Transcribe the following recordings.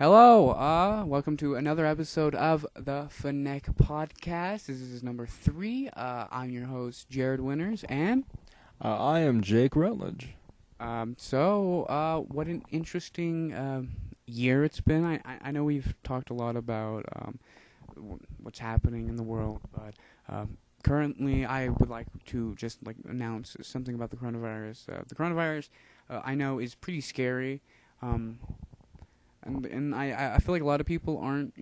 Hello, welcome to another episode of the FNEC podcast. This is number 3. I'm your host, Jared Winters, and I am Jake Rutledge. what an interesting year it's been. I know we've talked a lot about what's happening in the world, but currently I would like to just announce something about the coronavirus. The coronavirus, I know, is pretty scary. And I feel like a lot of people aren't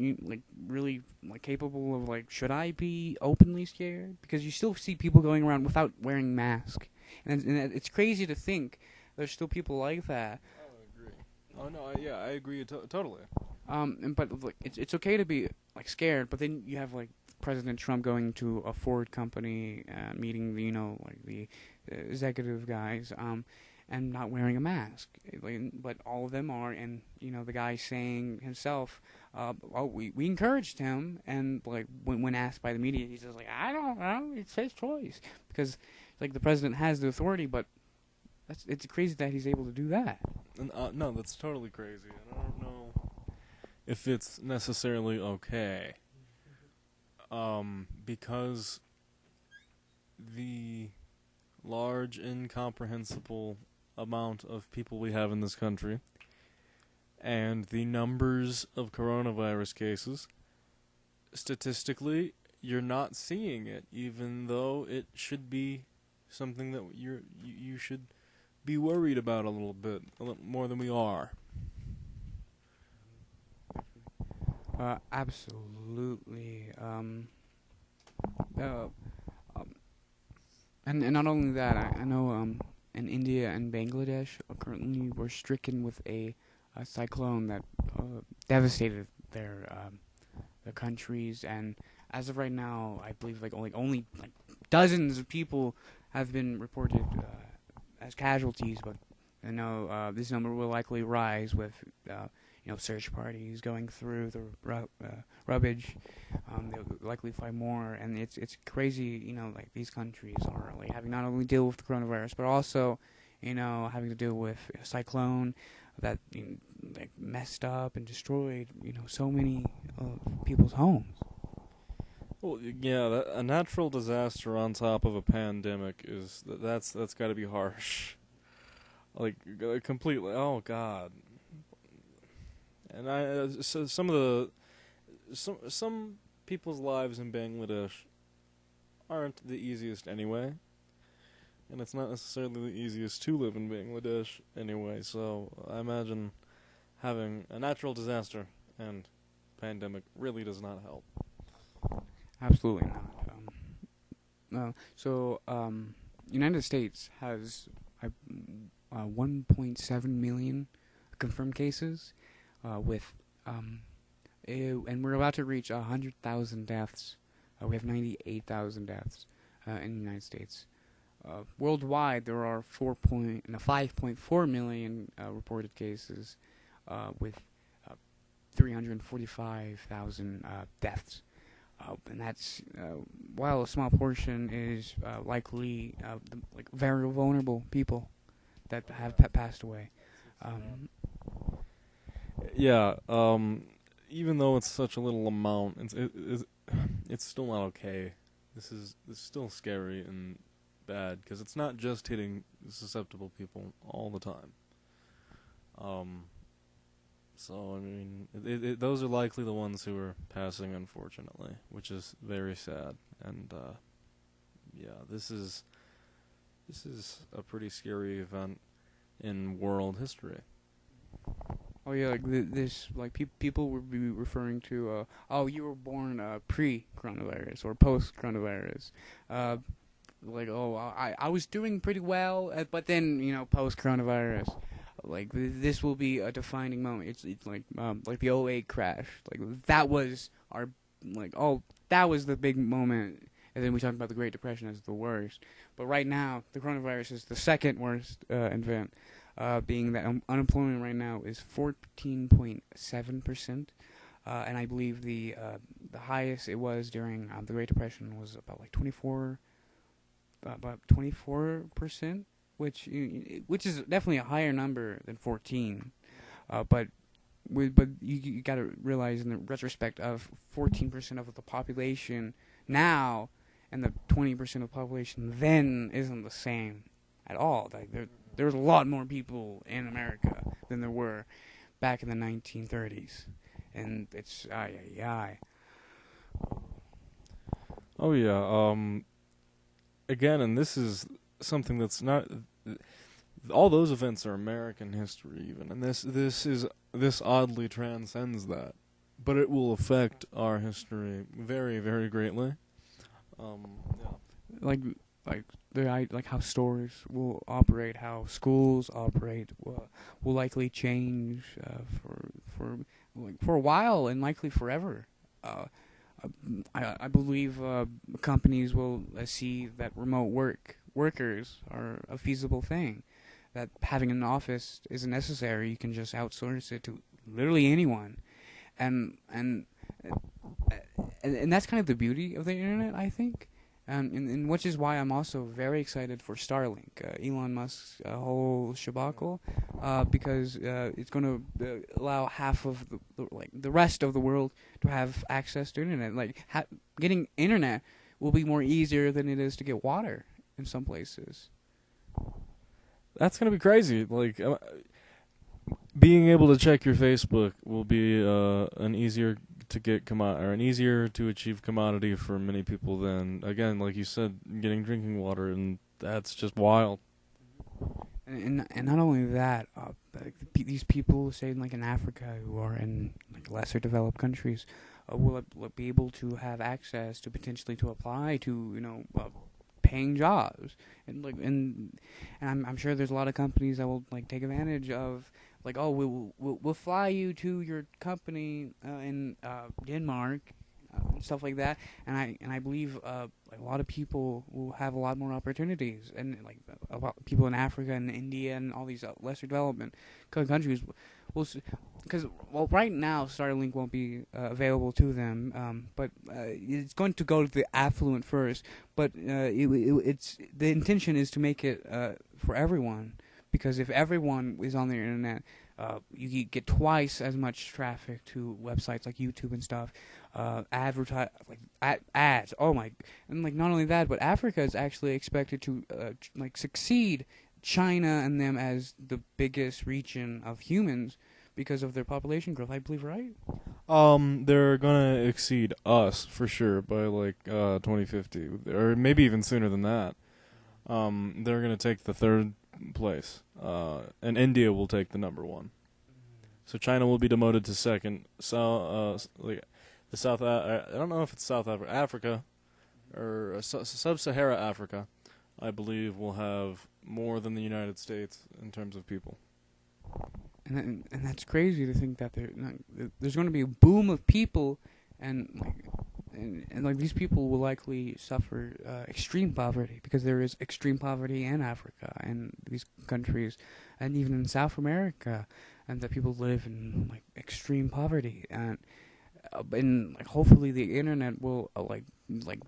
really capable of should I be openly scared, because you still see people going around without wearing masks, and it's crazy to think there's still people like that. I agree. Oh no, I agree totally. But it's okay to be scared, but then you have President Trump going to a Ford company meeting the executive guys and not wearing a mask, but all of them are, and the guy saying himself, we encouraged him, and when asked by the media, he's just I don't know, it's his choice, because the president has the authority, but it's crazy that he's able to do that. And, no, that's totally crazy. I don't know if it's necessarily okay, because the large, incomprehensible amount of people we have in this country, and the numbers of coronavirus cases, statistically, you're not seeing it, even though it should be something that you should be worried about a little more than we are. Absolutely. And not only that, I know in India and Bangladesh currently we're stricken with a cyclone that devastated their countries, and as of right now, I believe only dozens of people have been reported as casualties, but I know this number will likely rise with search parties going through the rubbish. They'll likely find more, and it's crazy. These countries are having not only deal with the coronavirus, but also having to deal with a cyclone that messed up and destroyed so many people's homes. Well, yeah, a natural disaster on top of a pandemic that's got to be harsh. Completely. Oh God. And so some people's lives in Bangladesh aren't the easiest anyway, and it's not necessarily the easiest to live in Bangladesh anyway. So I imagine having a natural disaster and pandemic really does not help. Absolutely not. United States has 1.7 million confirmed cases, and we're about to reach 100,000 deaths. We have 98,000 deaths in the United States. Worldwide, there are 5.4 million reported cases, with 345,000 deaths. And that's while a small portion is likely very vulnerable people that have passed away. Even though it's such a little amount, it's still not okay. This is still scary and bad, because it's not just hitting susceptible people all the time. So I mean, those are likely the ones who are passing, unfortunately, which is very sad. And this is a pretty scary event in world history. Oh yeah, people would be referring to, you were born pre-coronavirus or post-coronavirus. I was doing pretty well, but then post-coronavirus, this will be a defining moment. It's like the '08 crash. That was that was the big moment. And then we talked about the Great Depression as the worst. But right now, the coronavirus is the second worst event. Being that unemployment right now is 14.7%, and I believe the highest it was during the Great Depression was about 24%, which is definitely a higher number than 14. But but you got to realize in the retrospect of 14% of the population now and the 20% of the population then isn't the same at all. Like there's a lot more people in America than there were back in the 1930s, and it's ay. Oh yeah. Again, and this is something that's not. All those events are American history, even, and this oddly transcends that, but it will affect our history very, very greatly. Yeah. Like how stores will operate, how schools operate will likely change for a while and likely forever. I believe companies will see that remote workers are a feasible thing, that having an office isn't necessary. You can just outsource it to literally anyone, and that's kind of the beauty of the internet, I think. And which is why I'm also very excited for Starlink, Elon Musk's whole shabacle, because it's going to allow half of the rest of the world to have access to internet. Like getting internet will be more easier than it is to get water in some places. That's gonna be crazy. Like, being able to check your Facebook will be an easier to get or an easier to achieve commodity for many people than, again, like you said, getting drinking water, and that's just wild. And not only that, these people, say like in Africa, who are in like lesser developed countries, will be able to have access to potentially to apply to paying jobs, and I'm sure there's a lot of companies that will like take advantage of, like, oh, we'll fly you to your company in Denmark, and stuff like that, and I believe like a lot of people will have a lot more opportunities, and like a lot of people in Africa and India and all these lesser development countries will. Because right now Starlink won't be available to them, but it's going to go to the affluent first. But it's the intention is to make it for everyone, because if everyone is on the internet, you get twice as much traffic to websites like YouTube and stuff. Ads. Oh my! And like not only that, but Africa is actually expected to succeed China and them as the biggest region of humans, because of their population growth, I believe, right? They're gonna exceed us for sure by 2050, or maybe even sooner than that. They're gonna take the third place, and India will take the number one. So China will be demoted to second. So, the South. I don't know if it's South Africa, or Sub-Sahara Africa, I believe, will have more than the United States in terms of people. And that's crazy to think that there's going to be a boom of people, and these people will likely suffer extreme poverty, because there is extreme poverty in Africa and these countries, and even in South America, and that people live in extreme poverty, and hopefully the internet will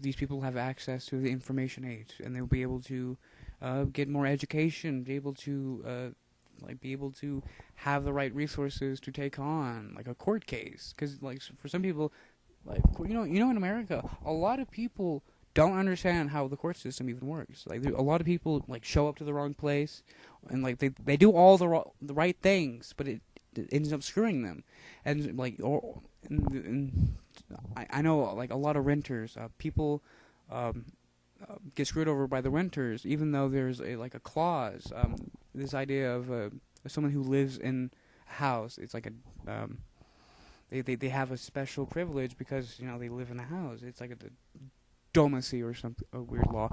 these people have access to the information age, and they'll be able to get more education, be able to have the right resources to take on a court case, because for some people, in America, a lot of people don't understand how the court system even works. A lot of people show up to the wrong place, and they do all the right things, but it ends up screwing them, and I know a lot of renters, people get screwed over by the renters, even though there's a clause, this idea of someone who lives in a house. It's like they have a special privilege because they live in a house. It's like a domacy or something, a weird law,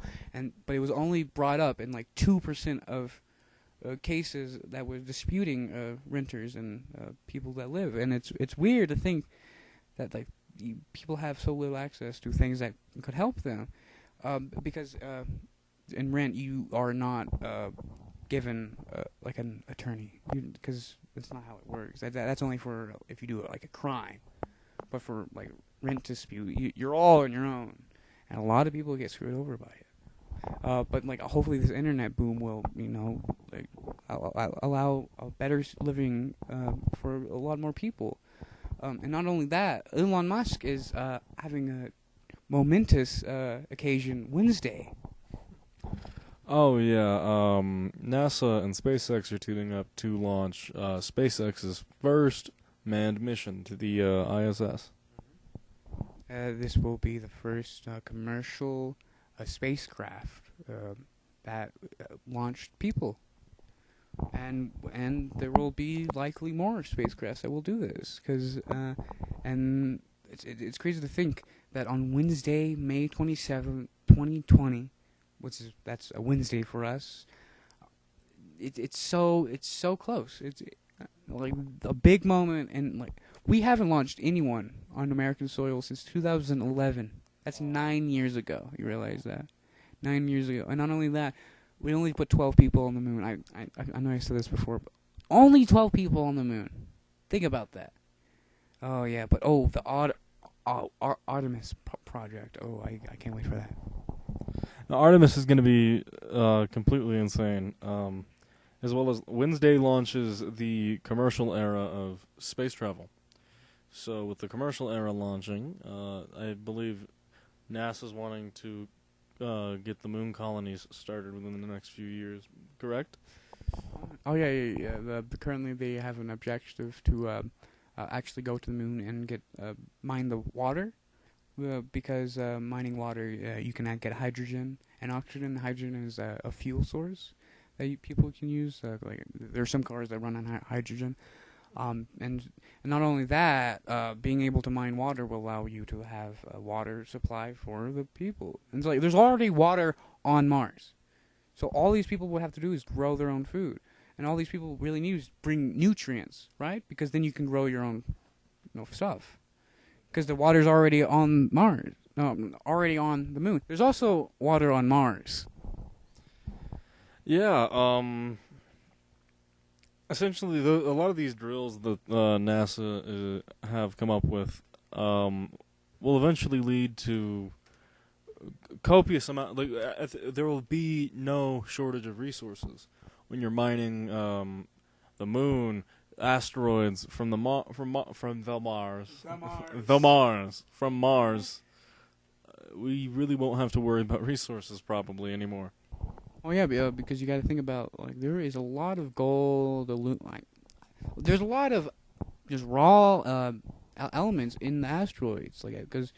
but it was only brought up in 2% of cases that were disputing renters and people that live, and it's weird to think that people have so little access to things that could help them, because in rent you are not given an attorney, because that's not how it works. That's only for if you do a crime, but for rent dispute, you're all on your own, and a lot of people get screwed over by it. But like hopefully this internet boom will like allow a better living for a lot more people. And not only that, Elon Musk is having a momentous occasion Wednesday. Oh yeah, NASA and SpaceX are teaming up to launch SpaceX's first manned mission to the ISS. This will be the first commercial spacecraft that launched people, and there will be likely more spacecrafts that will do this and it's crazy to think that on Wednesday, May 27th, 2020, that's a Wednesday for us. It's so close. It's like a big moment, and like we haven't launched anyone on American soil since 2011. That's 9 years ago. You realize that? 9 years ago, and not only that, we only put 12 people on the moon. I know I said this before, but only 12 people on the moon. Think about that. Oh yeah, but the Artemis project. Oh, I can't wait for that. Now, Artemis is going to be completely insane. As well as Wednesday launches the commercial era of space travel. So with the commercial era launching, I believe NASA's wanting to get the moon colonies started within the next few years. Correct? Oh yeah. Currently they have an objective to actually go to the moon and get mine the water. Because mining water, you can get hydrogen and oxygen. Hydrogen is a fuel source that people can use. Like there are some cars that run on hydrogen, and not only that, being able to mine water will allow you to have a water supply for the people. And it's like there's already water on Mars, so all these people would have to do is grow their own food, and all these people really need is bring nutrients, right? Because then you can grow your own, stuff. Because the water's already on Mars. No, already on the moon. There's also water on Mars. Yeah, essentially, a lot of these drills that NASA have come up with will eventually lead to copious amount. Like, there will be no shortage of resources when you're mining the moon, asteroids from the Mars. From Mars. We really won't have to worry about resources probably anymore. Oh yeah, because you got to think about there is a lot of gold, there's a lot of just raw elements in the asteroids, because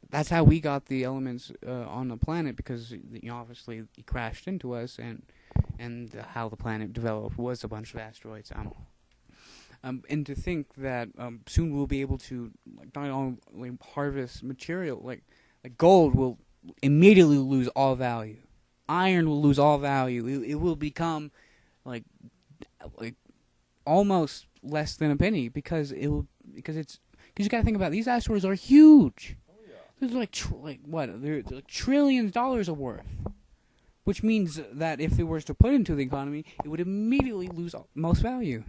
that's how we got the elements on the planet, because obviously it crashed into us, and how the planet developed was a bunch of asteroids. And to think that soon we'll be able to not only harvest material like gold will immediately lose all value. Iron will lose all value. It will become like almost less than a penny because you got to think about it, these asteroids are huge. Oh, yeah. There's they're like trillions of dollars of worth, which means that if it was to put into the economy, it would immediately lose most value.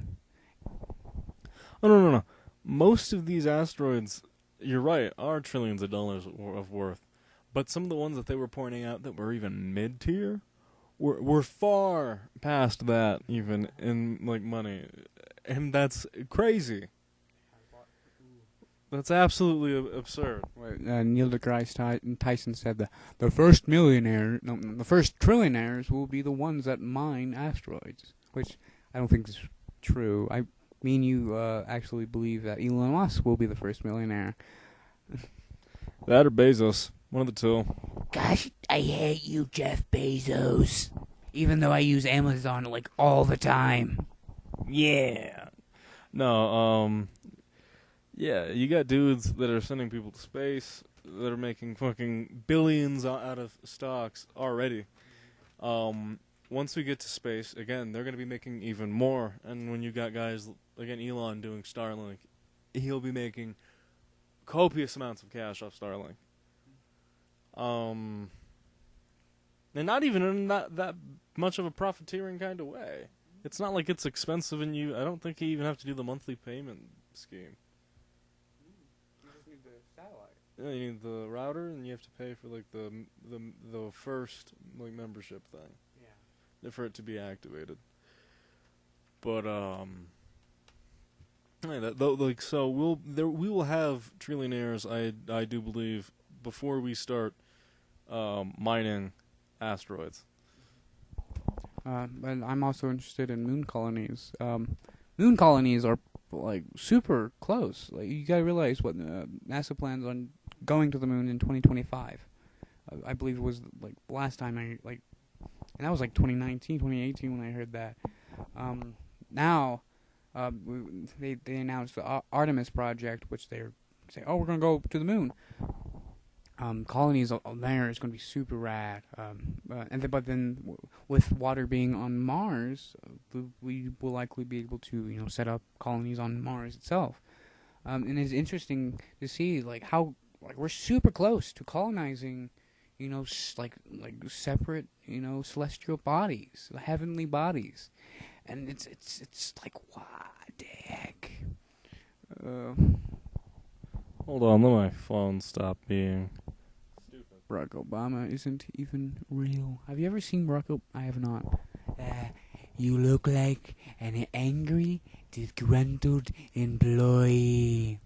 Oh no! Most of these asteroids, you're right, are trillions of dollars of worth. But some of the ones that they were pointing out that were even mid-tier were far past that, even in money, and that's crazy. That's absolutely absurd. Neil deGrasse Tyson said the first the first trillionaires will be the ones that mine asteroids, which I don't think is true. I mean, you actually believe that Elon Musk will be the first millionaire. That or Bezos. One of the two. Gosh, I hate you, Jeff Bezos. Even though I use Amazon all the time. Yeah. No, yeah, you got dudes that are sending people to space that are making fucking billions out of stocks already. Once we get to space, again, they're going to be making even more. And when you got guys, again, Elon doing Starlink, he'll be making copious amounts of cash off Starlink. And not even in that much of a profiteering kind of way. It's not like it's expensive, and I don't think you even have to do the monthly payment scheme. You just need the satellite. Yeah, you need the router, and you have to pay for like the first like membership thing for it to be activated. But yeah, so we will have trillionaires. I do believe before we start mining asteroids. But I'm also interested in moon colonies. Moon colonies are like super close. Like you gotta realize what NASA plans on going to the moon in 2025. I believe it was like last time and that was like 2019, 2018 when I heard that. Now, they announced the Artemis project, which they're saying, oh, we're gonna go to the moon. Colonies there is going to be super rad. But then with water being on Mars, we will likely be able to set up colonies on Mars itself. And it's interesting to see like how we're super close to colonizing, like separate celestial bodies, heavenly bodies, and it's like what the heck. Hold on, let my phone stop being stupid. Barack Obama isn't even real. Have you ever seen Barack Obama? I have not. You look like an angry, disgruntled employee.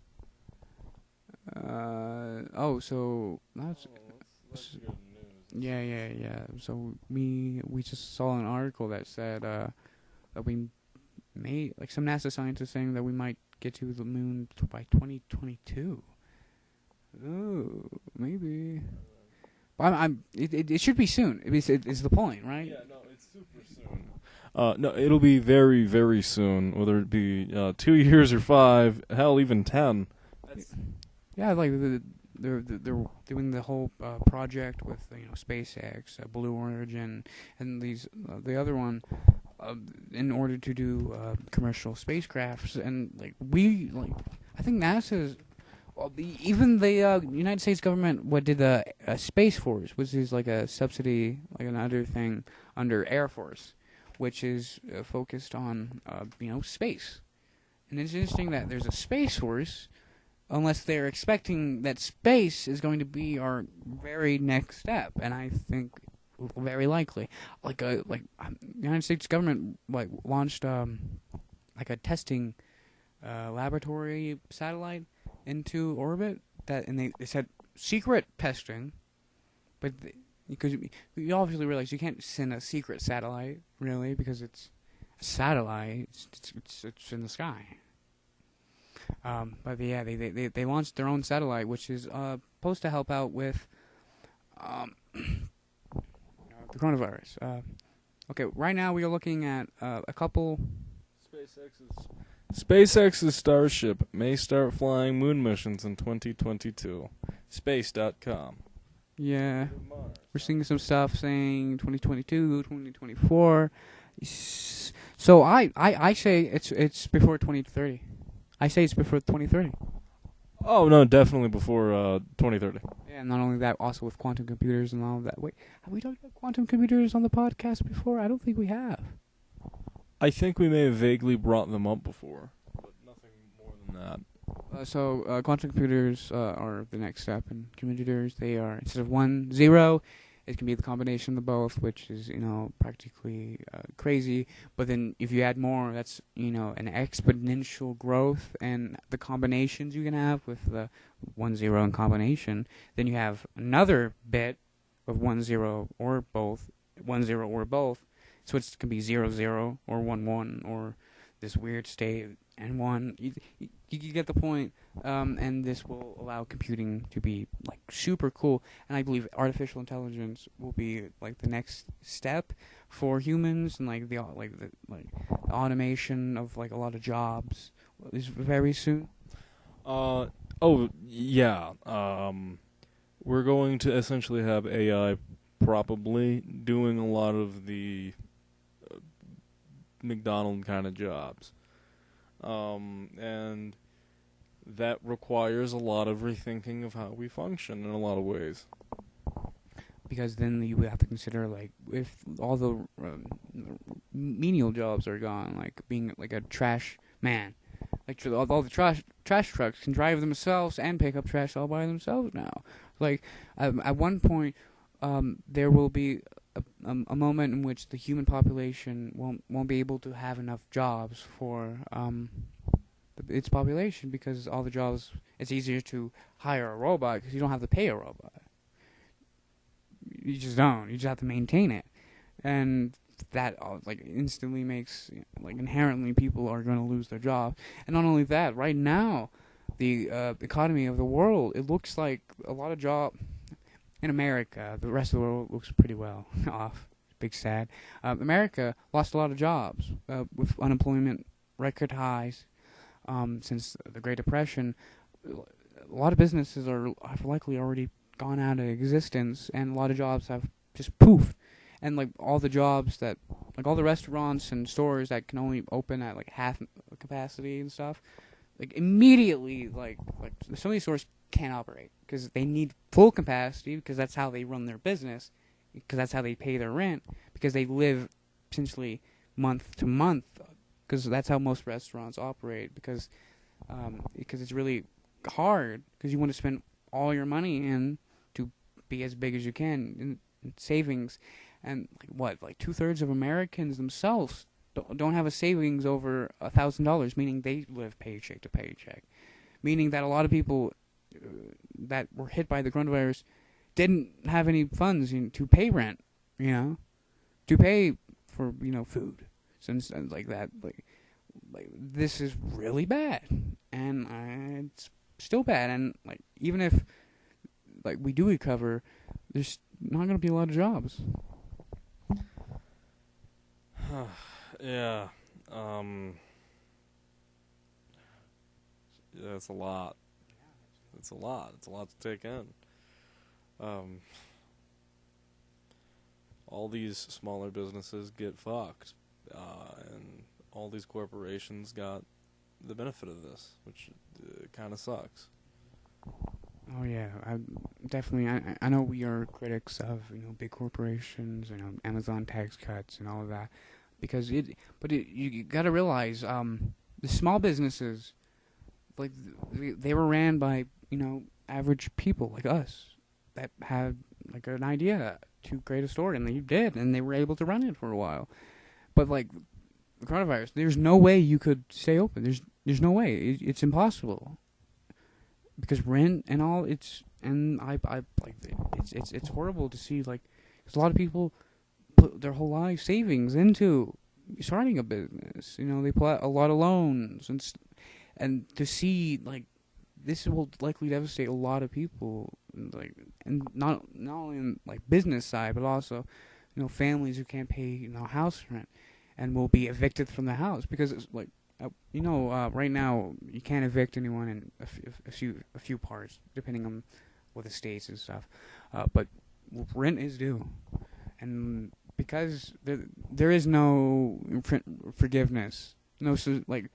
So that's good news. yeah. So we just saw an article that said that we may some NASA scientists saying that we might get to the moon by 2022. Oh, maybe. But it should be soon. It's the point, right? Yeah, no, it's super soon. No, it'll be very, very soon. Whether it be 2 years or 5, hell, even 10. Yeah, like they're doing the whole project with SpaceX, Blue Origin, and the other one. In order to do commercial spacecrafts, and I think NASA's, even the United States government did the Space Force, which is like a subsidy, like another thing under Air Force, which is focused on space. And it's interesting that there's a Space Force, unless they're expecting that space is going to be our very next step, and I think. Very likely, United States government launched a testing laboratory satellite into orbit and they said secret testing, but because you obviously realize you can't send a secret satellite really because it's a satellite, it's in the sky. But yeah, they launched their own satellite, which is supposed to help out with the coronavirus. Okay, right now we are looking at a couple. SpaceX's Starship may start flying moon missions in 2022. Space.com. Yeah, we're seeing some stuff saying 2022, 2024. So I say it's before 2030. I say it's before 2030. Oh no, definitely before 2030. Yeah, and not only that, also with quantum computers and all of that. Wait, have we talked about quantum computers on the podcast before? I don't think we have. I think we may have vaguely brought them up before, but nothing more than that. Quantum computers are the next step in computers. They are, instead of 1, 0, it can be the combination of both, which is, practically crazy. But then if you add more, that's, an exponential growth. And the combinations you can have with the 1, 0 in combination, then you have another bit of 1, 0 or both, 1, 0 or both. So it can be 0, 0 or 1, 1 or this weird state and 1. You get the point. And this will allow computing to be super cool. And I believe artificial intelligence will be the next step for humans, and the automation of a lot of jobs is very soon. Yeah. We're going to essentially have AI probably doing a lot of the McDonald kind of jobs. And that requires a lot of rethinking of how we function in a lot of ways. Because then you have to consider, if all the menial jobs are gone, being a trash man. All the trash trash trucks can drive themselves and pick up trash all by themselves now. Like, at one point, there will be a moment in which the human population won't be able to have enough jobs for its population, because all the jobs, it's easier to hire a robot because you don't have to pay a robot. You just don't. You just have to maintain it, and that like instantly makes, like, inherently people are going to lose their job. And not only that, right now, the economy of the world, it looks like a lot of job in America. The rest of the world looks pretty well off. Big sad. America lost a lot of jobs with unemployment record highs since the Great Depression. A lot of businesses have likely already gone out of existence, and a lot of jobs have just poofed. And like all the jobs that, like all the restaurants and stores that can only open at like half capacity and stuff, like immediately, like some of these stores can't operate because they need full capacity, because that's how they run their business, because that's how they pay their rent, because they live essentially month to month, because that's how most restaurants operate, because it's really hard, because you want to spend all your money in to be as big as you can in savings. And like 2/3 of Americans themselves don't have a savings over $1,000, meaning they live paycheck to paycheck. Meaning that a lot of people that were hit by the coronavirus didn't have any funds to pay rent, to pay for food, since like that. Like this is really bad, and it's still bad. And like even if like we do recover, there's not going to be a lot of jobs. Yeah. Yeah, it's a lot. It's a lot. It's a lot to take in. All these smaller businesses get fucked, and all these corporations got the benefit of this, which kind of sucks. Oh yeah, I know we are critics of big corporations, Amazon tax cuts and all of that, because you got to realize the small businesses, like they were ran by average people like us that had like an idea to create a store, and they did, and they were able to run it for a while. But like the coronavirus, there's no way you could stay open. There's no way. It's impossible. Because rent and all, it's horrible to see, like, because a lot of people put their whole life savings into starting a business. They put out a lot of loans, and to see like this will likely devastate a lot of people, like, and not only in like business side, but also families who can't pay house rent and will be evicted from the house, because it's like. Right now you can't evict anyone in a few parts, depending on what the states and stuff. But rent is due, and because there is no forgiveness. So like,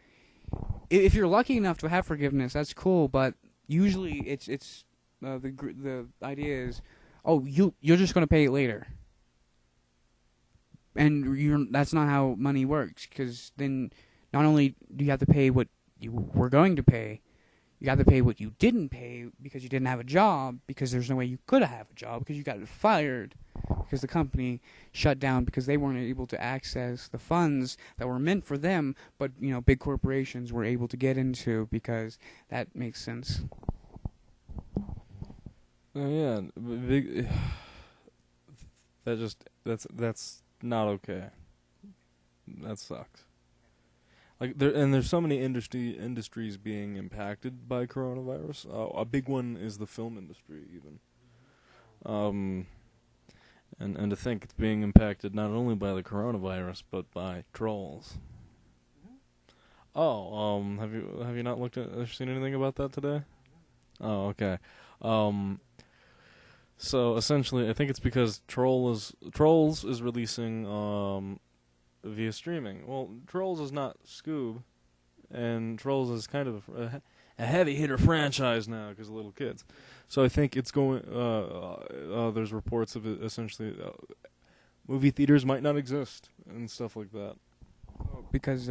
if you're lucky enough to have forgiveness, that's cool. But usually it's the idea is, oh, you're just gonna pay it later, and that's not how money works, because then. Not only do you have to pay what you were going to pay, you have to pay what you didn't pay because you didn't have a job, because there's no way you could have a job, because you got fired, because the company shut down, because they weren't able to access the funds that were meant for them, but big corporations were able to get into, because that makes sense. Oh yeah, that's not okay. That sucks. Like there's so many industries being impacted by coronavirus. A big one is the film industry, even. And to think it's being impacted not only by the coronavirus but by trolls. Oh, have you not seen anything about that today? Oh, okay. So essentially, I think it's because Trolls is releasing via streaming. Well, Trolls is not Scoob, and Trolls is kind of a heavy hitter franchise now because of little kids. So I think it's going. There's reports of it essentially. Movie theaters might not exist and stuff like that. Because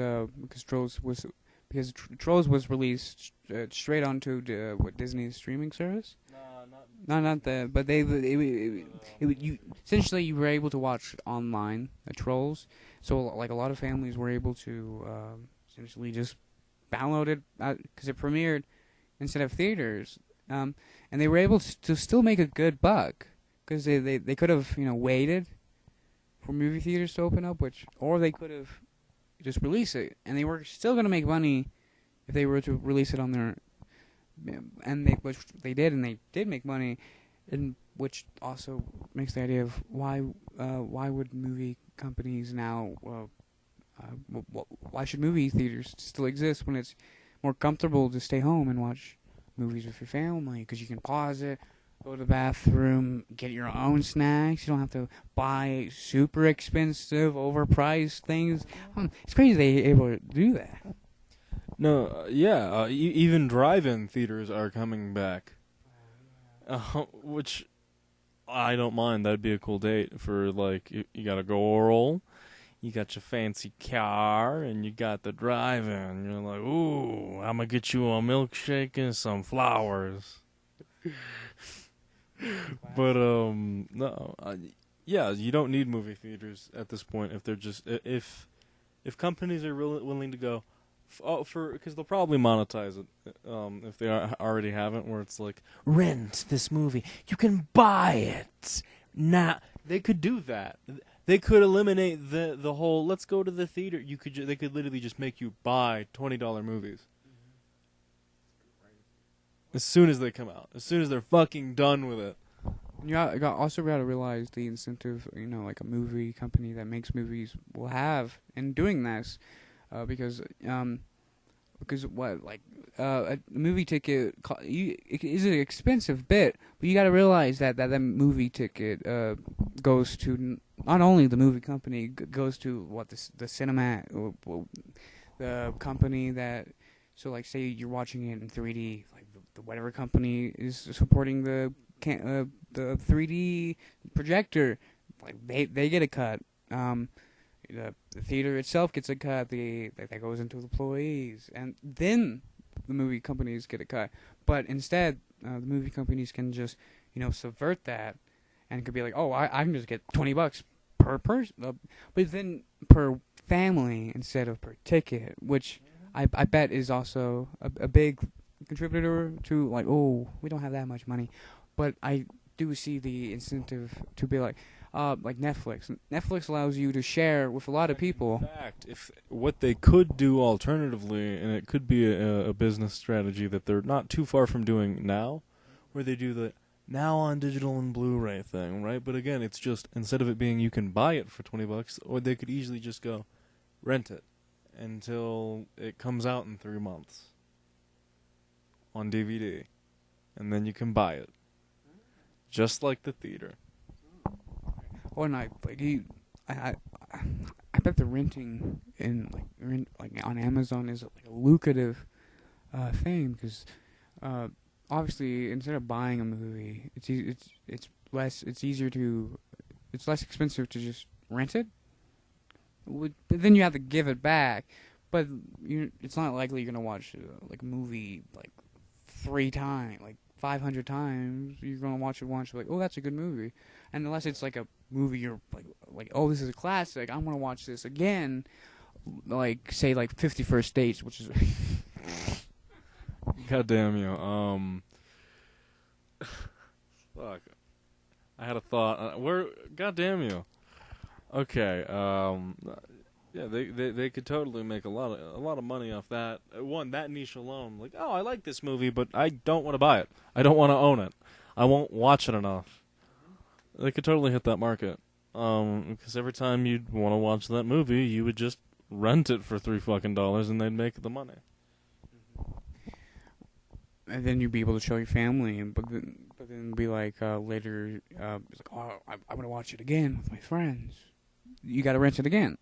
Trolls was because Trolls was released straight onto Disney's streaming service. No, not that. But you essentially you were able to watch online Trolls. So like a lot of families were able to essentially just download it because it premiered instead of theaters, and they were able to still make a good buck because they could have waited for movie theaters to open up, or they could have just released it, and they were still going to make money if they were to release it on their. And which they did, and they did make money, and which also makes the idea of why would movie companies now, why should movie theaters still exist when it's more comfortable to stay home and watch movies with your family, because you can pause it, go to the bathroom, get your own snacks. You don't have to buy super expensive, overpriced things. It's crazy they're able to do that. No, even drive-in theaters are coming back, which I don't mind. That'd be a cool date for, like, you got a girl, you got your fancy car, and you got the drive-in. You're like, ooh, I'm gonna get you a milkshake and some flowers. But no, you don't need movie theaters at this point if they're just if companies are willing to go. Because they'll probably monetize it if they already haven't, where it's like, rent this movie, you can buy it. They could do that. They could eliminate the whole let's go to the theater. They could literally just make you buy $20 movies as soon as they come out, as soon as they're fucking done with it. You also got to realize the incentive, like a movie company that makes movies will have in doing this. Because a movie ticket is an expensive bit, but you got to realize that movie ticket goes to not only the movie company, goes to the cinema, the company that. So like, say you're watching it in 3D, like the whatever company is supporting the 3D projector, like they get a cut. The theater itself gets a cut. That goes into the employees, and then the movie companies get a cut. But instead, the movie companies can just subvert that, and it could be like, oh, I can just get $20 per person, but then per family instead of per ticket, which I bet is also a big contributor to like, oh, we don't have that much money, but I do see the incentive to be like Netflix. Netflix allows you to share with a lot of people. In fact, if what they could do alternatively, and it could be a business strategy that they're not too far from doing now, where they do the now on digital and Blu-ray thing, right? But again, it's just, instead of it being you can buy it for $20, or they could easily just go rent it until it comes out in 3 months on DVD, and then you can buy it, just like the theater. Or not, I bet the renting in on Amazon is like a lucrative thing, because obviously instead of buying a movie, it's less expensive to just rent it. But then you have to give it back. But it's not likely you're gonna watch like a movie like 3 times, like 500 times. You're gonna watch it once, like, oh, that's a good movie. And unless it's like a movie you're like, oh, this is a classic, I'm gonna watch this again. Like, say, like 51st Dates, which is God damn you. Fuck. I had a thought. God damn you. Okay. Yeah, they could totally make a lot of money off that. That niche alone. Like, oh, I like this movie, but I don't want to buy it. I don't want to own it. I won't watch it enough. They could totally hit that market. Because every time you'd want to watch that movie, you would just rent it for $3 and they'd make the money. And then you'd be able to show your family, but then be like later, it's like, oh, I want to watch it again with my friends. You got to rent it again.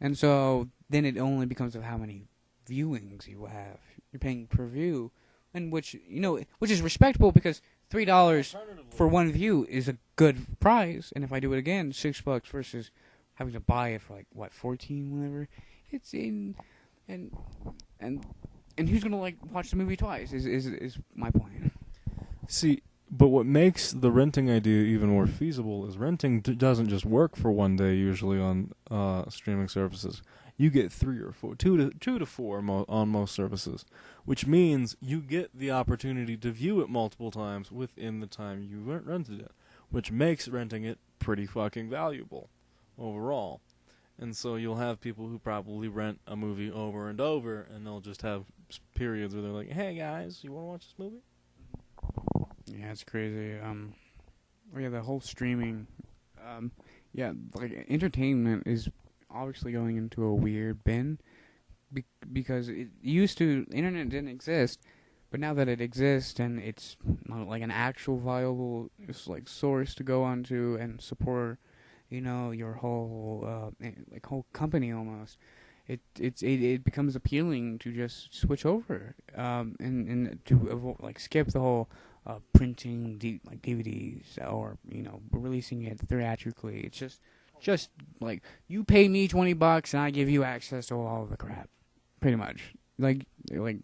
And so then it only becomes of how many viewings you have. You're paying per view, and which is respectable, because $3 for one view is a good price. And if I do it again, $6 versus having to buy it for like what, 14, whatever. It's in, and and who's gonna like watch the movie twice? Is my point. See, but what makes the renting idea even more feasible is renting doesn't just work for one day usually on streaming services. You get 3 or 4, two to four on most services, which means you get the opportunity to view it multiple times within the time you rented it, which makes renting it pretty fucking valuable overall. And so you'll have people who probably rent a movie over and over, and they'll just have periods where they're like, "Hey guys, you want to watch this movie?" Yeah, it's crazy. Yeah, the whole streaming. Yeah, like entertainment is obviously going into a weird bin because it used to. The internet didn't exist, but now that it exists and it's like an actual viable, it's like source to go onto and support, your whole like whole company almost. It becomes appealing to just switch over, and to like skip the whole printing like DVDs or releasing it theatrically. It's just like you pay me $20 and I give you access to all of the crap, pretty much. Like what?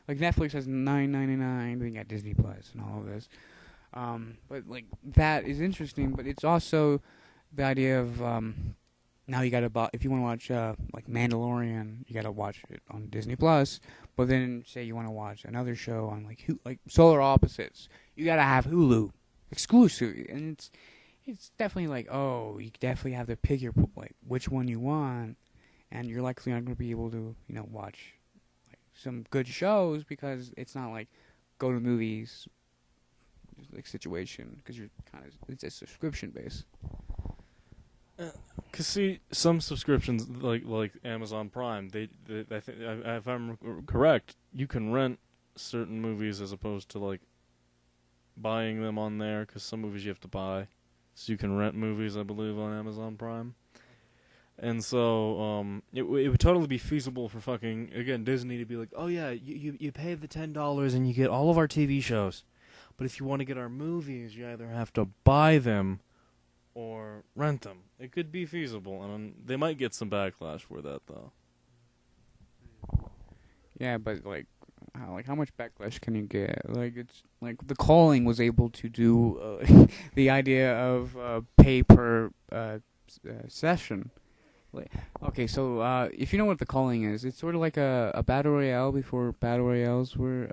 Like Netflix has $9.99. Then you got Disney Plus and all of this. But like that is interesting. But it's also the idea of now you gotta buy if you want to watch like Mandalorian, you gotta watch it on Disney Plus. But then say you want to watch another show on like Solar Opposites, you gotta have Hulu exclusive, and it's definitely like, oh, you definitely have to pick your like which one you want, and you're likely not going to be able to watch like some good shows because it's not like go to movies like situation because you're it's a subscription base. Cause see, some subscriptions like Amazon Prime, they I think if I'm correct, you can rent certain movies as opposed to like buying them on there. Cause some movies you have to buy. So you can rent movies, I believe, on Amazon Prime. And so it would totally be feasible for fucking, again, Disney to be like, oh yeah, you pay the $10 and you get all of our TV shows. But if you want to get our movies, you either have to buy them or rent them. It could be feasible, and they might get some backlash for that, though. Yeah, but how much backlash can you get? Like it's like The Calling was able to do the idea of pay per session. Like, okay, so if you know what The Calling is, it's sort of like a battle royale before battle royales were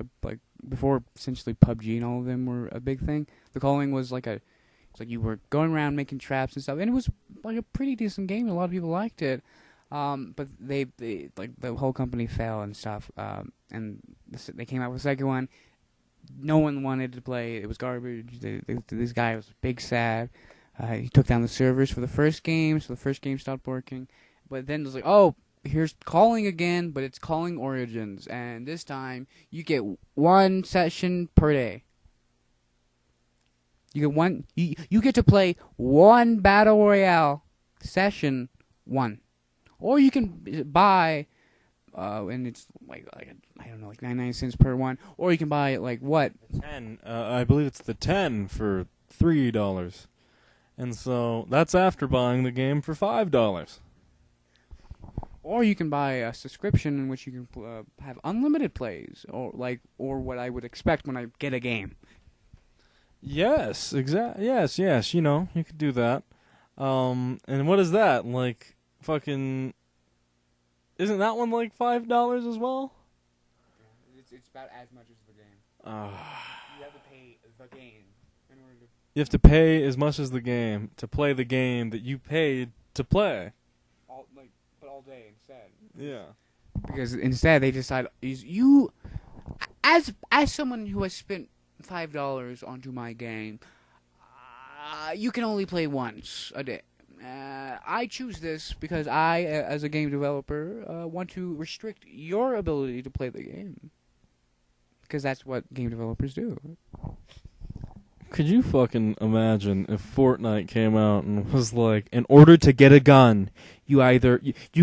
before essentially PUBG and all of them were a big thing. The Calling was it's like you were going around making traps and stuff, and it was like a pretty decent game. A lot of people liked it. But they like the whole company fell and stuff. And they came out with a second one. No one wanted to play. It was garbage. This guy was big sad. He took down the servers for the first game, so the first game stopped working. But then it was like, oh, here's Calling again, but it's Calling Origins, and this time you get one session per day. You get one. You get to play one battle royale session one. Or you can buy, and it's like I don't know, like 99 cents per one. Or you can buy it like what? 10. I believe it's the 10 for $3, and so that's after buying the game for $5. Or you can buy a subscription in which you can have unlimited plays, or what I would expect when I get a game. Yes, exactly. Yes. You know, you could do that. And what is that like? Fucking, isn't that one like $5 as well? Yeah, it's about as much as the game. You have to pay the game in order to. You have to pay as much as the game to play the game that you paid to play. But all day instead. Yeah. Because instead they decide you, as someone who has spent $5 onto my game, you can only play once a day. I choose this because I, as a game developer, want to restrict your ability to play the game. Because that's what game developers do. Could you fucking imagine if Fortnite came out and was like, in order to get a gun, you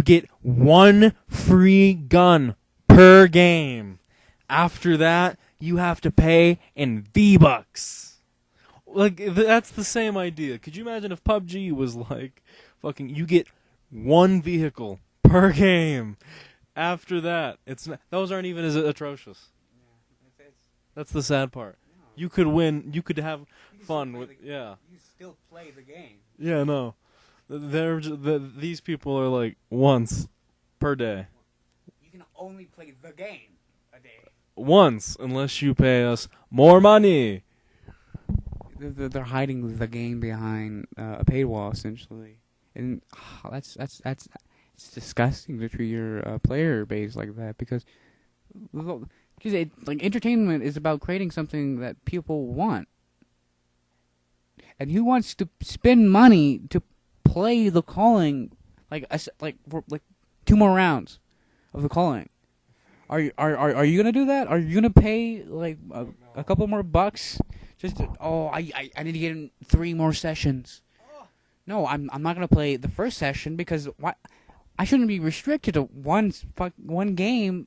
get one free gun per game. After that, you have to pay in V-Bucks. Like, that's the same idea. Could you imagine if PUBG was like, fucking, you get one vehicle per game, After that, those aren't even as atrocious. That's the sad part. You could win. You could have fun with. Yeah. You still play the game. Yeah. No. These people are like once per day. You can only play the game a day. Once, unless you pay us more money. They're hiding the game behind a paywall, essentially, and that's it's disgusting to treat your player base like that because entertainment is about creating something that people want, and who wants to spend money to play the calling for 2 more rounds of the calling? Are you gonna do that? Are you gonna pay like a couple more bucks? I need to get in 3 more sessions. No, I'm not gonna play the first session because I shouldn't be restricted to one game.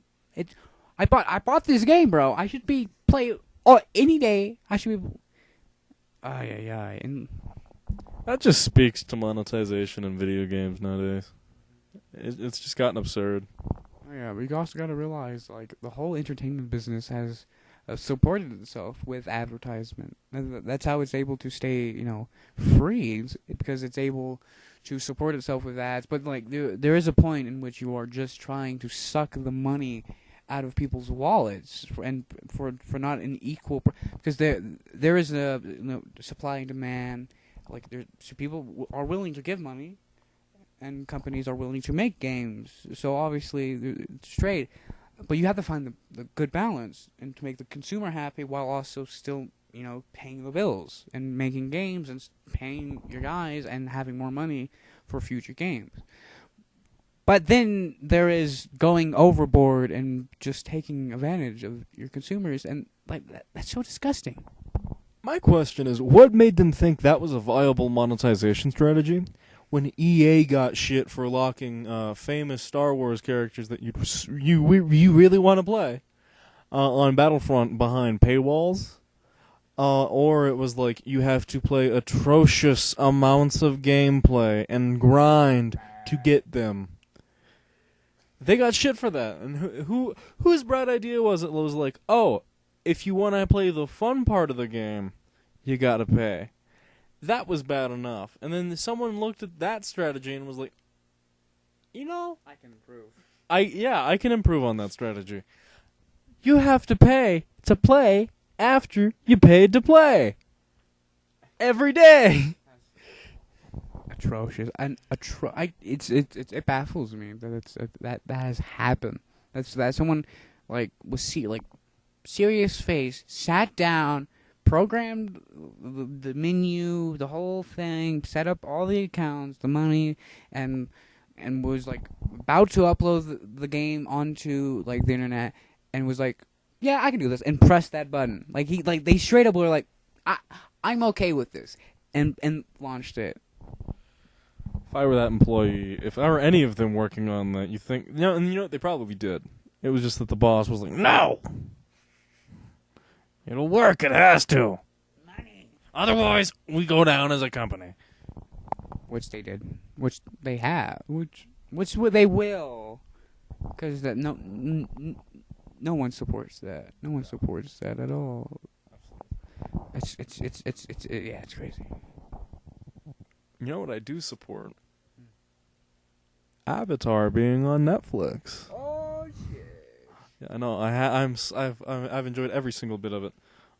I bought this game, bro. I should be play any day. I should be. And That just speaks to monetization in video games nowadays. It's just gotten absurd. Oh yeah, but you also got to realize like the whole entertainment business has supported itself with advertisement. That's how it's able to stay, free because it's able to support itself with ads. But like there is a point in which you are just trying to suck the money out of people's wallets for not an equal because there is a supply and demand. Like people are willing to give money, and companies are willing to make games. So obviously it's straight. But you have to find the good balance and to make the consumer happy while also still, paying the bills and making games and paying your guys and having more money for future games. But then there is going overboard and just taking advantage of your consumers, and like that's so disgusting. My question is, what made them think that was a viable monetization strategy? When EA got shit for locking famous Star Wars characters that you really want to play on Battlefront behind paywalls, or it was like you have to play atrocious amounts of gameplay and grind to get them. They got shit for that, and whose bright idea was it? Was like, oh, if you want to play the fun part of the game, you gotta pay. That was bad enough. And then someone looked at that strategy and was like, I can improve. I can improve on that strategy. You have to pay to play after you paid to play. Every day. Atrocious. And it baffles me that that has happened. That someone was serious face, sat down, programmed the menu, the whole thing, set up all the accounts, the money, and was about to upload the game onto the internet, and was like, yeah, I can do this, and press that button. They straight up were like, I'm okay with this, and launched it. If I were that employee, if I were any of them working on that, you think, and what they probably did. It was just that the boss was like, no! It'll work, it has to. Money. Otherwise, we go down as a company. Which they did. Which they have. Which they will. Because no one supports that. No one supports that at all. It's crazy. You know what I do support? Avatar being on Netflix. Oh shit. Yeah, I know. I've enjoyed every single bit of it.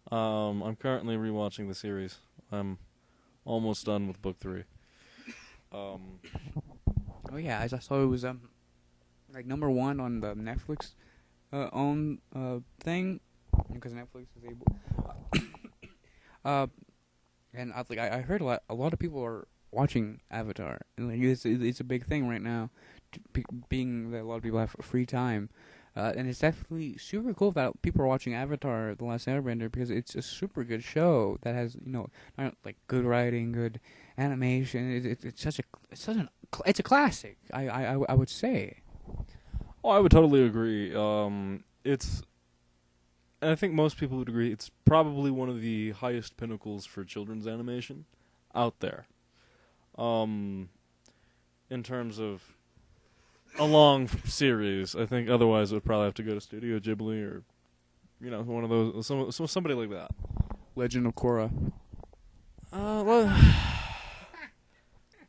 I'm currently rewatching the series. I'm almost done with book 3. Oh yeah, I saw it was number 1 on the Netflix own thing because Netflix is able. And I heard a lot of people are watching Avatar, and it's a big thing right now, being that a lot of people have free time. And it's definitely super cool that people are watching Avatar: The Last Airbender because it's a super good show that has good writing, good animation. It's a classic. I would say. Oh, I would totally agree. And I think most people would agree it's probably one of the highest pinnacles for children's animation out there. In terms of a long series. I think otherwise it would probably have to go to Studio Ghibli or, one of those, somebody like that. Legend of Korra.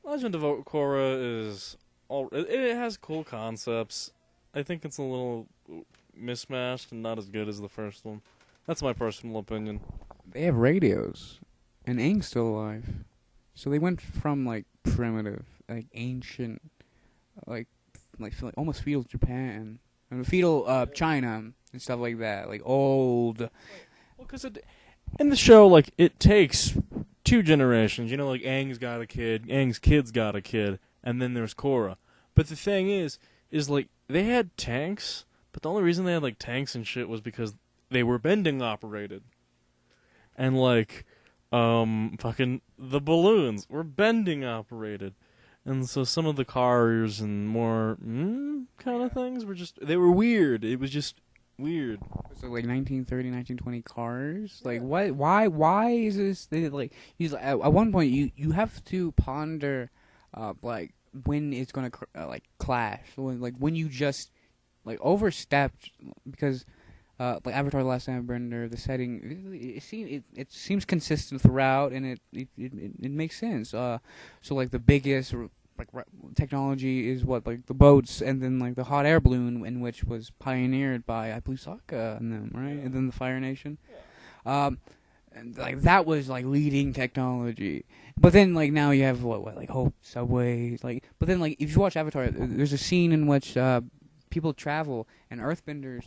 Legend of Korra is it has cool concepts. I think it's a little mismatched and not as good as the first one. That's my personal opinion. They have radios, and Aang's still alive. So they went from like primitive, like ancient, like almost feudal Japan and feudal China and stuff like that, like old. Well, because in the show, like it takes 2 generations. Like Aang's kid's got a kid, and then there's Korra. But the thing is like they had tanks, but the only reason they had like tanks and shit was because they were bending operated, and like fucking the balloons were bending operated. And so some of the cars and more kind of things they were weird. It was just weird. So like 1930, 1920 cars? Like what? Why is this? At one point you have to ponder, like when it's gonna clash. When you just overstepped because. Like Avatar: The Last Airbender, the setting it seems consistent throughout, and it makes sense. So like the biggest technology is the boats, and then like the hot air balloon, in which was pioneered by I believe Sokka and them, right? Yeah. And then the Fire Nation. And like that was like leading technology. But then like now you have Hope subways, but then like if you watch Avatar, there's a scene in which people travel and earthbenders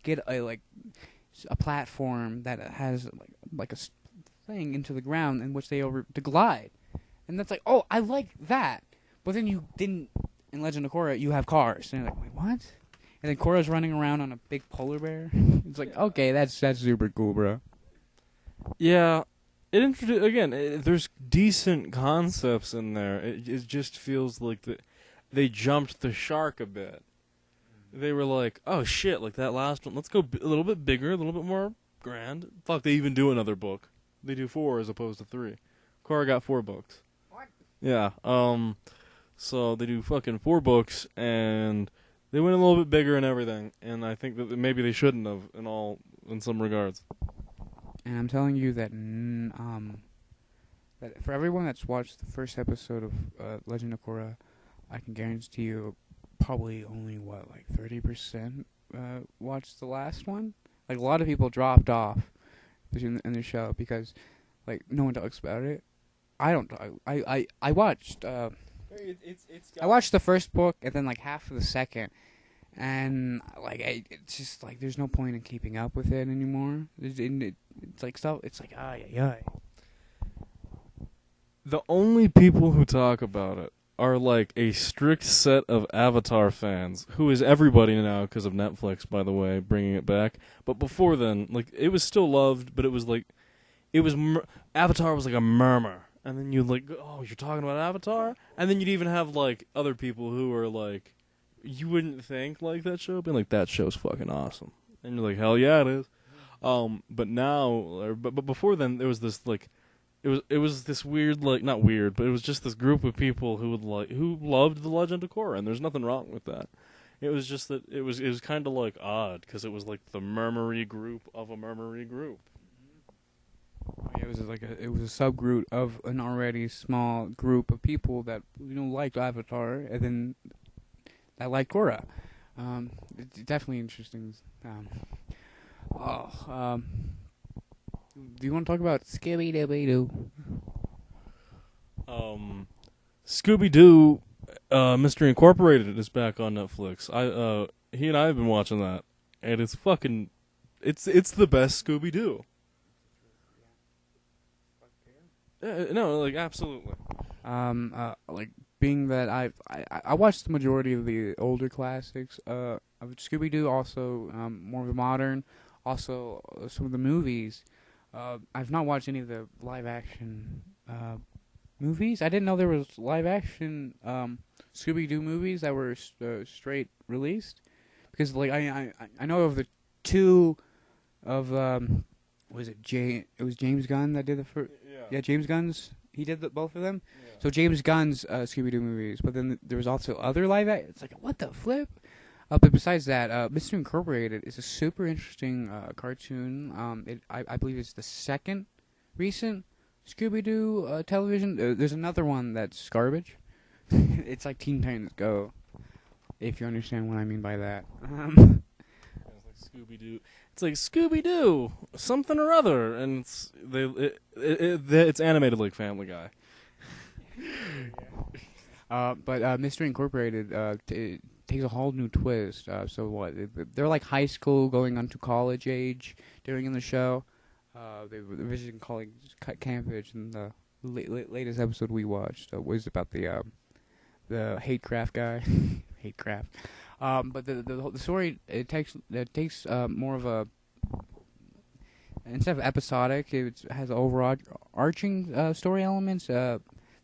get a platform that has like a thing into the ground in which they to glide, and that's oh, I like that. But then you didn't in Legend of Korra. You have cars, and you're like, wait, what? And then Korra's running around on a big polar bear. It's like, okay, that's super cool, bro. Yeah, there's decent concepts in there. It just feels like they jumped the shark a bit. They were like, oh shit, like that last one, let's go a little bit bigger, a little bit more grand. Fuck, they even do another book. They do 4 as opposed to 3. Korra got 4 books. What? Yeah, so they do fucking 4 books, and they went a little bit bigger and everything, and I think that maybe they shouldn't have in some regards. And I'm telling you that that for everyone that's watched the first episode of Legend of Korra, I can guarantee you probably only 30% watched the last one. Like a lot of people dropped off in the show because no one talks about it. I don't. I watched. I watched the first book and then half of the second, and it's just there's no point in keeping up with it anymore. It's like stuff. It's like ay. The only people who talk about it are a strict set of Avatar fans, who is everybody now because of Netflix, by the way, bringing it back. But before then, it was still loved, but it was Avatar was like a murmur. And then you'd oh, you're talking about Avatar? And then you'd even have other people who are you wouldn't think that show, being that show's fucking awesome. And you're like, hell yeah, it is. But now, but before then, there was this It was this weird, not weird, but it was just this group of people who who loved The Legend of Korra, and there's nothing wrong with that. It was just that it was kind of odd because it was the murmury group of a murmury group. Yeah, it was a subgroup of an already small group of people that liked Avatar and then that liked Korra. It's definitely interesting. Do you want to talk about Scooby-Doo? Scooby-Doo, Mystery Incorporated is back on Netflix. He and I have been watching that, and it's fucking, it's the best Scooby-Doo. No, absolutely. Being that I watched the majority of the older classics of Scooby-Doo, also more of the modern, also some of the movies. I've not watched any of the live-action movies. I didn't know there was live-action Scooby-Doo movies that were straight released. Because I know of the 2 of was it it was James Gunn that did the first. Yeah, James Gunn's He did both of them. Yeah. So James Gunn's Scooby-Doo movies, but then there was also other live. It's like what the flip. But besides that, Mr. Incorporated is a super interesting cartoon. I believe it's the second recent Scooby-Doo television. There's another one that's garbage. It's like Teen Titans Go, if you understand what I mean by that. It's like Scooby-Doo. It's like Scooby-Doo, something or other, and it's animated like Family Guy. But Mr. Incorporated takes a whole new twist. So what? They're like high school going on to college age during the show. They were visiting college campus, and the latest episode we watched was about the Hatecraft guy. Hatecraft. But the story it takes more of a, instead of episodic, it has overarching story elements.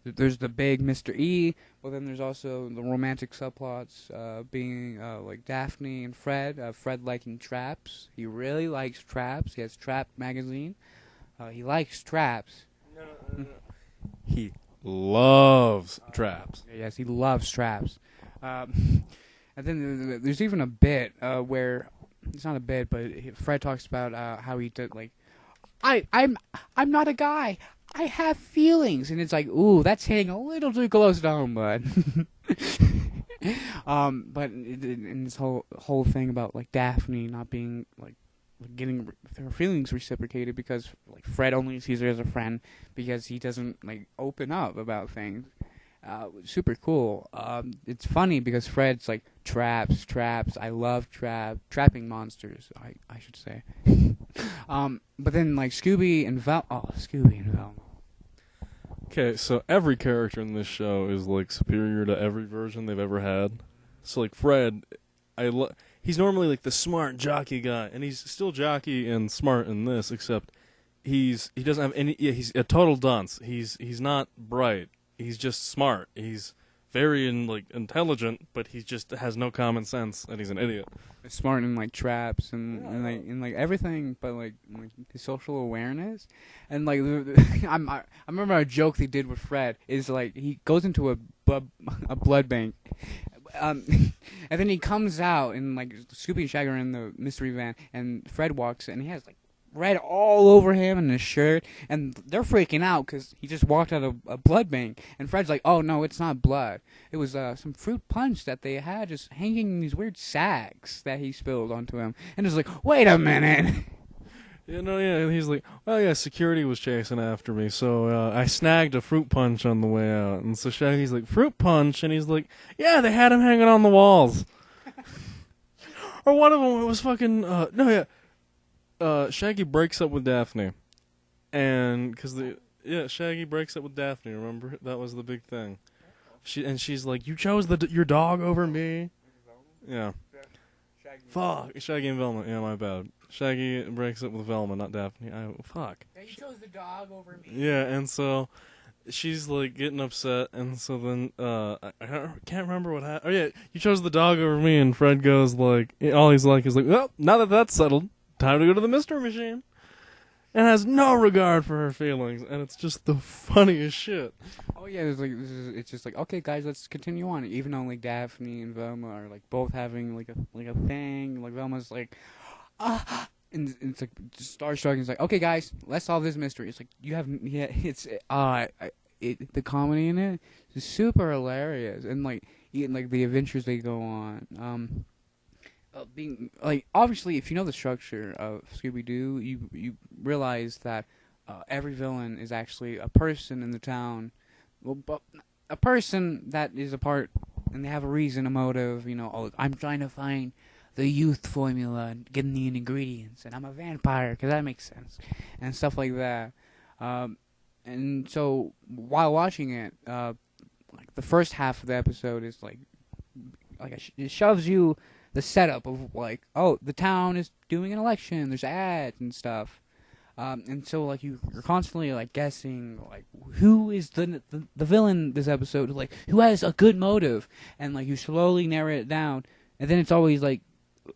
There's the big Mr. E, but then there's also the romantic subplots, being like Daphne and Fred. Fred liking traps. He really likes traps. He has Trap magazine. He likes traps. No. He loves traps. Yes, he loves traps. And then there's even a bit where it's not a bit, but Fred talks about how he did like, I'm not a guy. I have feelings, and it's like, ooh, that's hitting a little too close to home, bud. But in this whole thing about like Daphne not being like getting her feelings reciprocated because like Fred only sees her as a friend because he doesn't like open up about things. Super cool. It's funny because Fred's like traps. I love trapping monsters. I should say. But then like Scooby and Velma. Okay, so every character in this show is like superior to every version they've ever had. So like Fred, he's normally like the smart jockey guy, and he's still jockey and smart in this, except he doesn't have any. Yeah, he's a total dunce. He's not bright. He's just smart. He's very intelligent, but he just has no common sense, and he's an idiot. Smart in like traps and like everything, but like his social awareness and like I remember a joke they did with Fred is like he goes into a blood bank, and then he comes out and like Scooby and Shaggy are in the mystery van, and Fred walks in and he has like red all over him and his shirt, and they're freaking out because he just walked out of a blood bank, and Fred's like, oh no, it's not blood, it was some fruit punch that they had just hanging in these weird sacks that he spilled onto him, and it's like, wait a minute. And he's like, well, yeah, security was chasing after me, so I snagged a fruit punch on the way out, and so Shaggy's like, fruit punch, and he's like, yeah, they had him hanging on the walls. Or one of them was fucking, Shaggy breaks up with Daphne, and Shaggy breaks up with Daphne. Remember, that was the big thing. She's like, "You chose your dog over me." Yeah. Fuck, Shaggy and Velma. Yeah, my bad. Shaggy breaks up with Velma, not Daphne. Fuck. Yeah, you chose the dog over me. Yeah, and so she's like getting upset, and so then I can't remember what happened. Oh yeah, you chose the dog over me, and Fred goes like, all he's like is like, well, now that that's settled, time to go to the mystery machine. And has no regard for her feelings, and it's just the funniest shit. Oh yeah, it's just like, okay guys, let's continue on. Even though like Daphne and Velma are like both having like a thing, like Velma's like, and it's like starstruck. And it's like, okay guys, let's solve this mystery. It's like the comedy in it is super hilarious, and like the adventures they go on. Being like, obviously, if you know the structure of Scooby-Doo, you realize that every villain is actually a person in the town, but a person that is a part, and they have a reason, a motive. You know, oh, I'm trying to find the youth formula and getting the ingredients, and I'm a vampire because that makes sense, and stuff like that. And so while watching it, like the first half of the episode is like it shoves you the setup of like, oh, the town is doing an election, there's ads and stuff, and so like you're constantly like guessing like who is the villain this episode, like who has a good motive, and like you slowly narrow it down, and then it's always like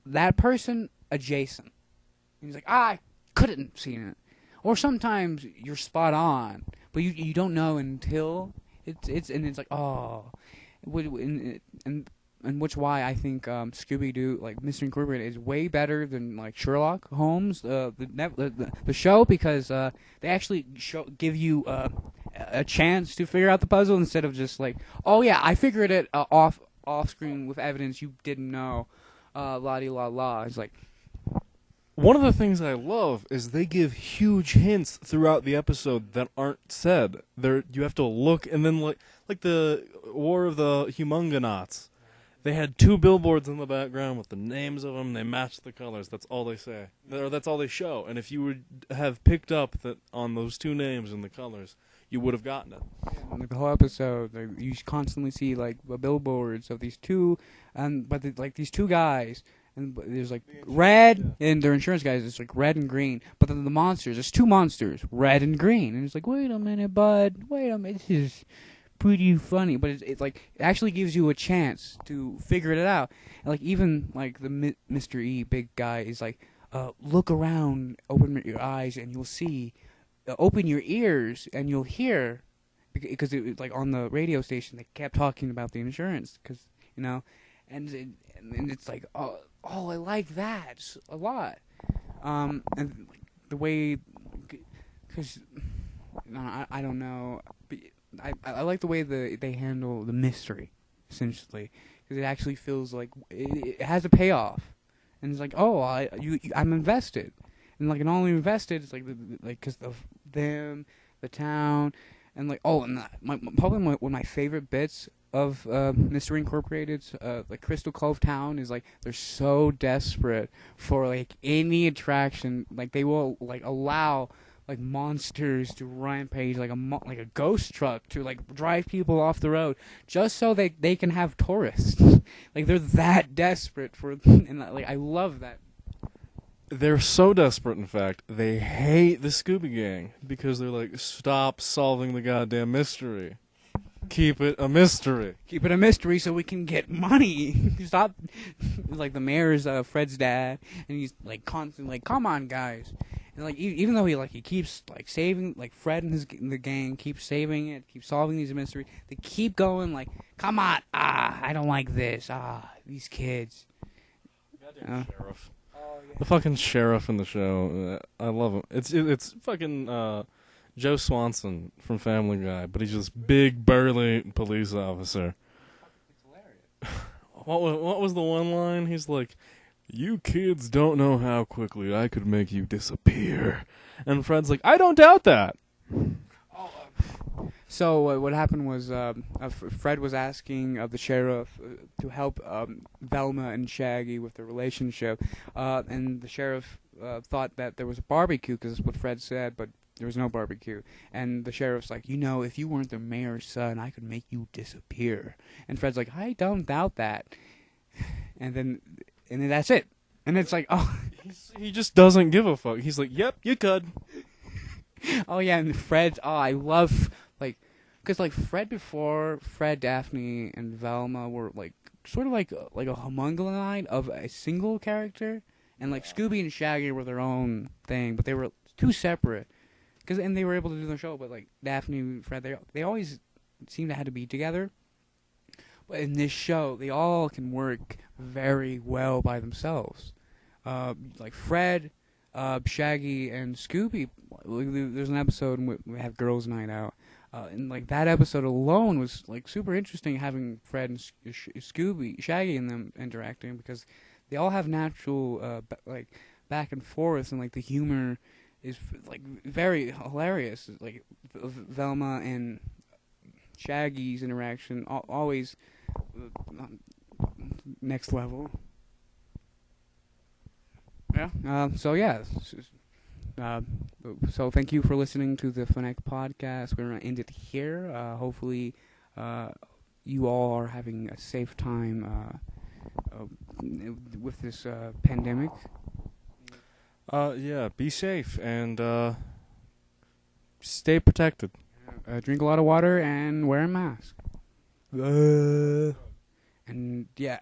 that person adjacent, and he's like, I couldn't have seen it, or sometimes you're spot on, but you don't know until it's like, oh, and which why I think Scooby-Doo, like Mystery Incorporated, is way better than like Sherlock Holmes, the show, because they actually give you a chance to figure out the puzzle instead of just like, oh yeah, I figured it off screen with evidence you didn't know, la di la la. It's like, one of the things I love is they give huge hints throughout the episode that aren't said. You have to look, and then like the War of the Humungonauts. They had 2 billboards in the background with the names of them. They matched the colors. That's all they say. Or that's all they show. And if you would have picked up that on those 2 names and the colors, you would have gotten it. Like the whole episode, you constantly see like the billboards of these 2, but these 2 guys. And there's like red, and their insurance guys, it's like red and green. But then the monsters, there's 2 monsters, red and green. And it's like, wait a minute, bud. Wait a minute. This is pretty funny. But it's like, it actually gives you a chance to figure it out. And like, even like the Mr. E, big guy, is like, look around, open your eyes, and you'll see. Open your ears, and you'll hear. Because it like on the radio station, they kept talking about the insurance. Because, you know, and it's like, oh, I like that a lot. And the way, because I don't know, I like the way they handle the mystery, essentially, because it actually feels like it has a payoff, and it's like, oh, I'm invested, and like, not only invested, it's like because of them, the town, and like, oh, and probably one of my favorite bits of Mystery Incorporated, like Crystal Cove Town, is like they're so desperate for like any attraction, like they will like allow like monsters to rampage, like a ghost truck to like drive people off the road just so they can have tourists. Like they're that desperate for, and like I love that. They're so desperate, in fact, they hate the Scooby Gang because they're like, stop solving the goddamn mystery. Keep it a mystery. Keep it a mystery so we can get money. Stop. Like the mayor's Fred's dad, and he's like constantly like, "Come on, guys!" And like even though he keeps like saving, like Fred and the gang keep saving it, keep solving these mysteries. They keep going like, "Come on! I don't like this. These kids." Goddamn sheriff. Oh, yeah. The fucking sheriff in the show. I love him. It's fucking. Joe Swanson from Family Guy, but he's just big, burly police officer. It's hilarious. What was the one line? He's like, "You kids don't know how quickly I could make you disappear." And Fred's like, "I don't doubt that." So what happened was Fred was asking the sheriff to help Velma and Shaggy with their relationship, and the sheriff thought that there was a barbecue, because that's what Fred said, but there was no barbecue. And the sheriff's like, if you weren't the mayor's son, I could make you disappear. And Fred's like, I don't doubt that. And then that's it. And it's like, oh. He just doesn't give a fuck. He's like, yep, you could. Oh, yeah, and Fred's, I love, like, because, like, Fred, Daphne, and Velma were, like, sort of like a homunculus of a single character. And, like, Scooby and Shaggy were their own thing, but they were 2 separate. And they were able to do their show, but like Daphne and Fred, they always seem to have to be together. But in this show, they all can work very well by themselves. Like Fred, Shaggy, and Scooby. There's an episode where we have Girls' Night Out, and like that episode alone was like super interesting, having Fred and Shaggy, and them interacting, because they all have natural like back and forth, and like the humor is like very hilarious. Like Velma and Shaggy's interaction always next level. Yeah. So thank you for listening to the FNEC podcast. We're gonna end it here. Hopefully, you all are having a safe time with this pandemic. Yeah, be safe and stay protected. Drink a lot of water and wear a mask. And yeah.